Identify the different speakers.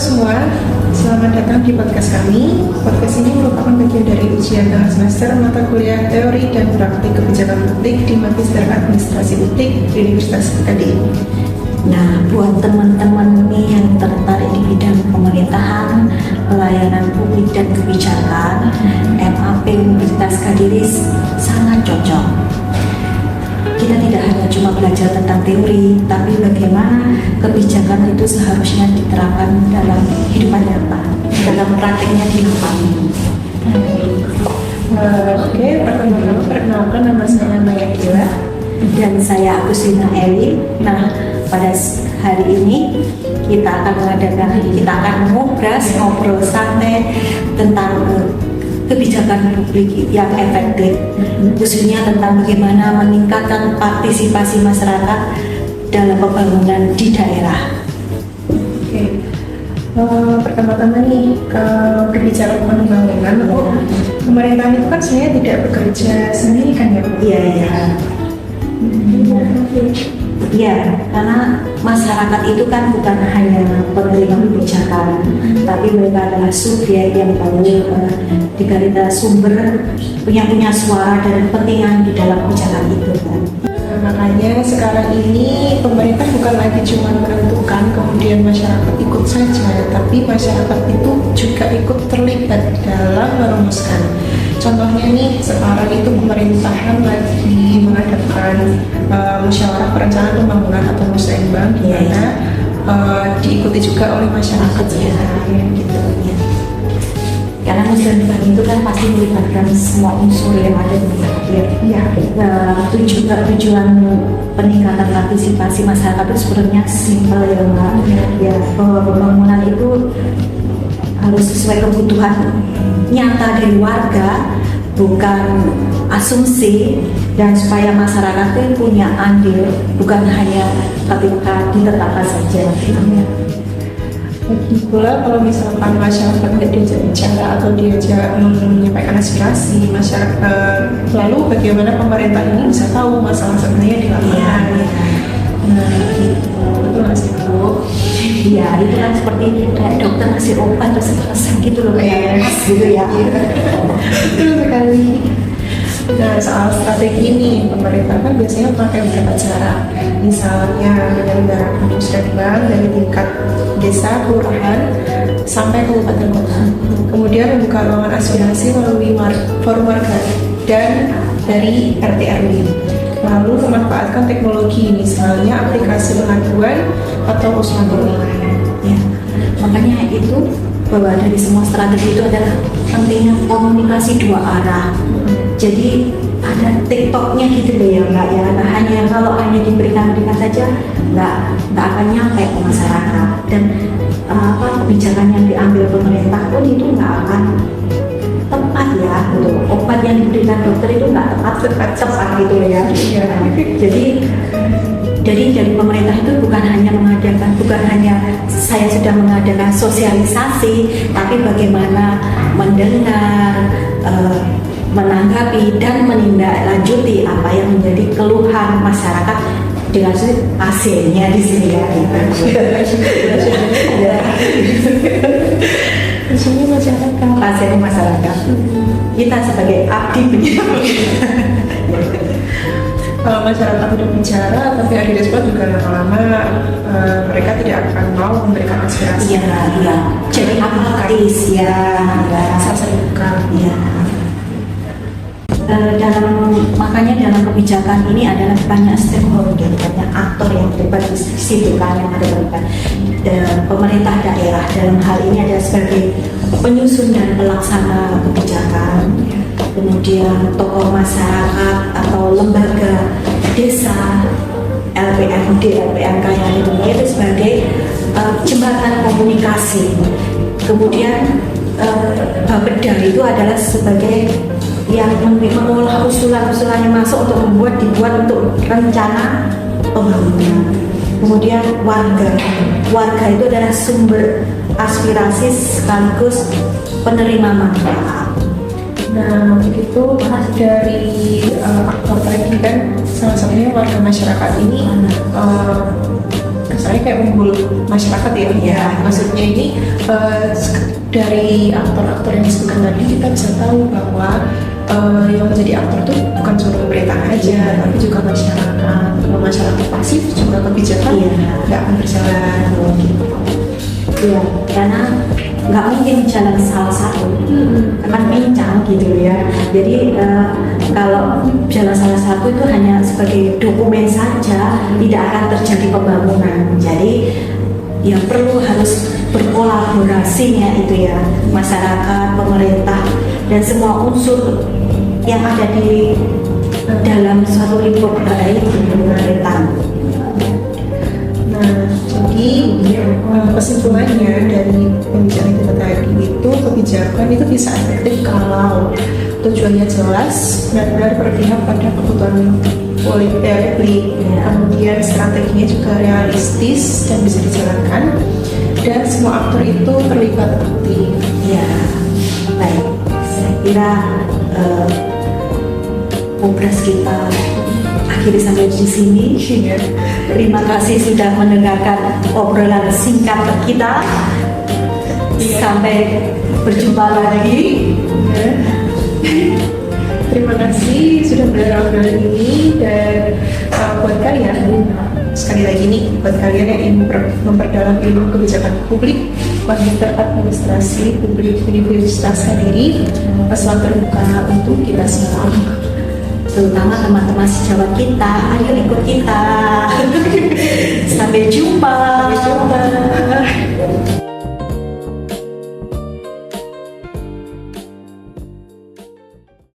Speaker 1: semua, selamat datang di podcast kami. Podcast ini merupakan bagian dari ujian tengah semester mata kuliah teori dan praktik kebijakan publik di Magister Administrasi Publik di Universitas Kediri.
Speaker 2: Nah, buat teman-teman nih yang tertarik di bidang pemerintahan, pelayanan publik dan kebijakan, MAP Universitas Kediri sangat cocok. Kita tidak hanya cuma belajar tentang teori, tapi bagaimana kebijakan itu seharusnya diterapkan dalam kehidupan nyata, dalam praktiknya di lapangan.
Speaker 1: Oke, pertama-tama perkenalkan, nama saya Maya Gila.
Speaker 2: Dan saya Agustina Eli. Nah, pada hari ini kita akan ngobrol santai tentang kebijakan publik yang efektif, khususnya tentang bagaimana meningkatkan partisipasi masyarakat dalam pembangunan di daerah.
Speaker 1: Oke, pertama-tama nih, berbicara pembangunan, pemerintahan itu kan sebenarnya tidak bekerja sendiri kan ya?
Speaker 2: Iya. Ya, karena masyarakat itu kan bukan hanya penerima kebijakan, tapi mereka adalah subjek yang paling dibalik sumber punya suara dan kepentingan di dalam kebijakan itu kan.
Speaker 1: Makanya sekarang ini pemerintah bukan lagi cuma menentukan kemudian masyarakat ikut saja, tapi masyarakat itu juga ikut terlibat dalam merumuskan. Contohnya nih, sekarang itu pemerintahan lagi mengadakan musyawarah perencanaan pembangunan atau musrenbang, di mana diikuti juga oleh masyarakat gitu.
Speaker 2: Karena musrenbang itu kan pasti melibatkan semua unsur yang ada di masyarakat. Tujuan peningkatan partisipasi masyarakat itu sebenarnya simpel ya Mbak. Ya, bahwa pembangunan itu harus sesuai kebutuhan nyata dari warga, bukan asumsi, dan supaya masyarakat itu punya andil, bukan hanya ketika ditetapkan saja.
Speaker 1: Lagi pula kalau misalkan masyarakat tidak diajak bicara atau diajak menyampaikan aspirasi masyarakat, lalu bagaimana pemerintah ini bisa tahu masalah sebenarnya di lapangan? Nah, itu masih tahu.
Speaker 2: Iya, itu kan seperti kayak dokter ngasih obat terus gitu loh, kayak gitu ya.
Speaker 1: Betul sekali. Nah, soal strategi ini, pemerintah kan biasanya pakai beberapa cara. Misalnya menyelenggarakan musrenbang dari tingkat desa, kelurahan, sampai kabupaten kota. Kemudian membuka ruangan aspirasi melalui forum warga dan dari RT RW. Lalu memanfaatkan teknologi, misalnya aplikasi pengaduan atau usulan.
Speaker 2: Ya, makanya itu bahwa dari semua strategi itu adalah pentingnya komunikasi dua arah. Jadi ada TikToknya gitu loh ya Mbak ya. Nah, kalau hanya diberikan saja nggak akan nyampe ke masyarakat, dan kebijakan yang diambil pemerintah pun itu nggak akan tepat ya. Gitu. Obat yang diberikan dokter itu nggak tepat gitu ya. Jadi dari pemerintah itu bukan hanya saya sudah mengadakan sosialisasi, tapi bagaimana mendengar, menanggapi dan menindaklanjuti apa yang menjadi keluhan masyarakat dengan hasilnya di sini ya. Hasilnya masyarakat. Kita sebagai abdi
Speaker 1: Kalau masyarakat udah bicara tapi ada respon juga lama-lama mereka tidak akan mau memberikan aspirasi.
Speaker 2: Iya. Jadi apatis ya.
Speaker 1: Rasa bukan.
Speaker 2: Iya. Makanya dalam kebijakan ini adalah banyak stakeholder, banyak aktor yang terlibat di situ kan, yang terlibat. Pemerintah daerah dalam hal ini ada sebagai penyusun dan pelaksana kebijakan. Kemudian tokoh masyarakat atau lembaga desa, LPMD, LPMK yang ada di itu sebagai jembatan komunikasi. Kemudian Bapeda itu adalah sebagai yang mengolah usulan-usulan yang masuk untuk dibuat untuk rencana pembangunan. Kemudian warga itu adalah sumber aspirasi sekaligus penerima manfaat.
Speaker 1: Nah, begitu dari aktor tadi kan, salah satunya warga masyarakat ini kesannya kayak unggul masyarakat ya. Maksudnya ini dari aktor-aktor yang disebutkan tadi kita bisa tahu bahwa yang menjadi aktor itu bukan cuma pemerintah aja, tapi juga masyarakat. Kalau masyarakat pasif juga kebijakan nggak akan berjalan gitu.
Speaker 2: Iya, karena nggak mungkin jalan salah satu, akan pincang gitu ya. Jadi kalau jalan salah satu itu hanya sebagai dokumen saja, tidak akan terjadi pembangunan. Jadi yang perlu harus berkolaborasinya itu ya, masyarakat, pemerintah, dan semua unsur yang ada di dalam suatu lingkup baik pemerintahan.
Speaker 1: Nah, jadi kesimpulannya dari pembicaraan kita tadi itu kebijakan itu bisa efektif kalau tujuannya jelas, benar-benar berpihak pada kebutuhan publik, kemudian strateginya juga realistis dan bisa dijalankan, dan semua aktor itu terlibat aktif.
Speaker 2: Ya, baik. Saya kira obras kita akhiri sampai di sini. Terima kasih sudah mendengarkan obrolan singkat kita. Sampai berjumpa lagi.
Speaker 1: Terima kasih sudah mendengar obrolan ini, dan buat kalian sekali lagi nih, buat kalian yang ingin memperdalam ilmu kebijakan publik, Magister Administrasi Publik Universitas Kediri, pesan terbuka untuk kita semua,
Speaker 2: terutama teman-teman sejawat kita. Ayo ikut kita. Sampai jumpa.
Speaker 1: Sampai jumpa.